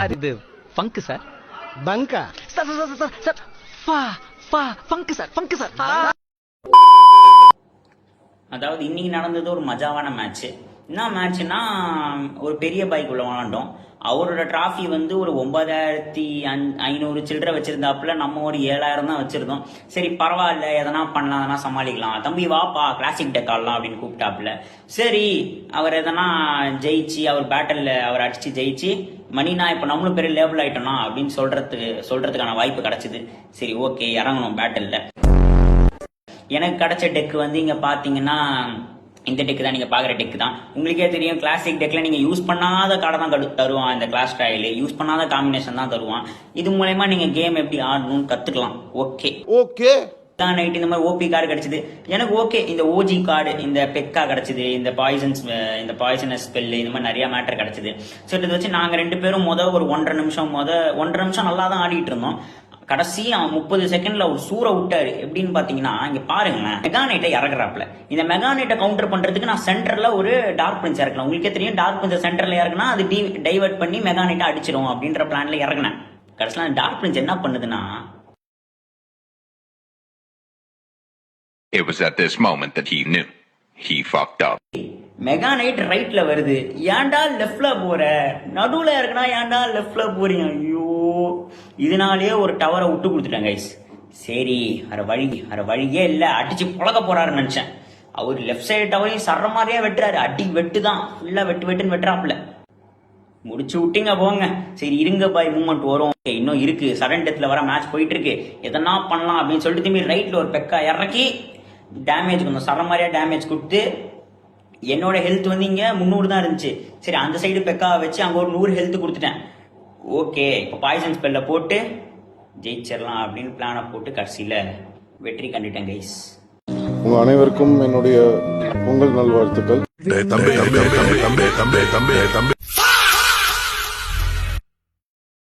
அது funk sir. பங்கா sir sir sir sir funk sir, funk sir. அதாவது இன்னைக்கு நடந்தது ஒரு மஜாவான மேட்ச். என்ன மேட்ச்னா, ஒரு பெரிய பைக் உள்ள விளாண்டோம். அவரோட டிராஃபி வந்து ஒரு 9500 சில்லற வச்சிருந்தாப்புல, நம்ம ஒரு 7000 தான் வச்சிருந்தோம். சரி பரவாயில்ல, எதனா பண்ணலாம், எதனா சமாளிக்கலாம், தம்பி வாப்பா கிளாசிக் டெக் ஆடலாம் அப்படின்னு கூப்பிட்டாப்புல. சரி அவர் எதனா ஜெயிச்சு, அவர் பேட்டல்ல அவர் அடிச்சு ஜெயிச்சு, மணினா இப்ப நம்மளும் பெரிய லேபிள் ஆயிட்டோம்னா அப்படின்னு சொல்றதுக்கான வாய்ப்பு கிடைச்சது. சரி ஓகே இறங்கணும் பேட்டல்ல. எனக்கு கிடைச்ச டெக் வந்து இங்க பாத்தீங்கன்னா இந்த டெக் தான், நீங்க பாக்குற டெக் தான். உங்களுக்கே தெரியும், கிளாசிக் டெக்ல நீங்க யூஸ் பண்ணாத கார்டை தான் தருவான். இந்த கிளாஸ் ட்ரையல் யூஸ் பண்ணாத காம்பினேஷன் தான் தருவான். இது மூலமா நீங்க கேம் எப்படி ஆடணும்னு கத்துக்கலாம். ஓகே ஓகே தான் நைட் இந்த மாதிரி ஓபி கார்டு கிடைச்சது எனக்கு. ஓகே இந்த ஓஜி கார்டு, இந்த பெக்கா கிடைச்சது, இந்த பாய்சனஸ் ஸ்பெல், இந்த மாதிரி நிறைய மேட்டர் கிடைச்சது. ஸோ இதை வச்சு நாங்க 2 பேரும் ஒரு 1.5 நிமிஷம் நல்லா தான் ஆடிட்டு இருந்தோம். கடைசி 30 செகண்ட்ல ஒரு சூற விட்டாரு. எப்படின்னு பாத்தீங்கன்னா, இங்க பாருங்களேன், மெகானைட்டை இறக்குறாப்ல. இந்த மெகானைட்டை கவுண்டர் பண்றதுக்கு நான் சென்டர்ல ஒரு டார்க் பிரின்ஸ் இறக்கலாம். உங்களுக்கே தெரியும், டார்க் பிரின்ஸ் சென்டர்ல இறக்குனா அது டைவர்ட் பண்ணி மெகானைட்டை அடிச்சிடும் அப்படின்ற பிளான்ல இறக்குனேன். கடைசியில டார்க் பிரின்ஸ் என்ன பண்ணுதுன்னா, It was at this moment that he knew he fucked up. மெகானைட் ரைட்ல வருது, ஏன்டா லெஃப்ட்ல போற, நடுவுல இருக்குன்னா ஏன்டா லெஃப்ட்ல போறீங்க. ஐயோ, இதனாலேயே ஒரு டவரை விட்டு கொடுத்துட்டேன் கைஸ். சரி அரை வழியே இல்ல, அடிச்சு புழக்க போறாருன்னு நினைச்சேன். அவர் லெஃப்ட் சைடு டவரையும் சர்ற மாதிரியே வெட்டுறாரு. அடி வெட்டுதான், ஃபுல்லா வெட்டுன்னு வெட்டுறாப்புல. முடிச்சு விட்டீங்க போங்க. சரி இருங்க பாய், மூவ்மெண்ட் வரும், இன்னும் இருக்கு, சடன் டெத்ல வர மேட்ச் போயிட்டு இருக்கு, எதனா பண்ணலாம் அப்படின்னு சொல்லிட்டு திரும்பி ரைட்ல ஒரு பெக்கா இறக்கி டேமேஜ் கொஞ்சம் சர மாதிரியா டேமேஜ் கொடுத்து, என்னோட ஹெல்த் வந்து இங்க 300 தான் இருந்துச்சு. சரி அந்த சைடு பெக்கா வச்சு அங்க ஒரு 100 ஹெல்த் கொடுத்துட்டேன். ஓகே இப்போ பாய்சன் ஸ்பெல்ல போட்டு ஜெயிச்சிடலாம் அப்படின்னு பிளானை போட்டு கடைசியில வெற்றி கண்டுட்டேன் கைஸ். உங்க அனைவருக்கும் என்னுடைய பொங்கல் நல்வாழ்த்துக்கள்.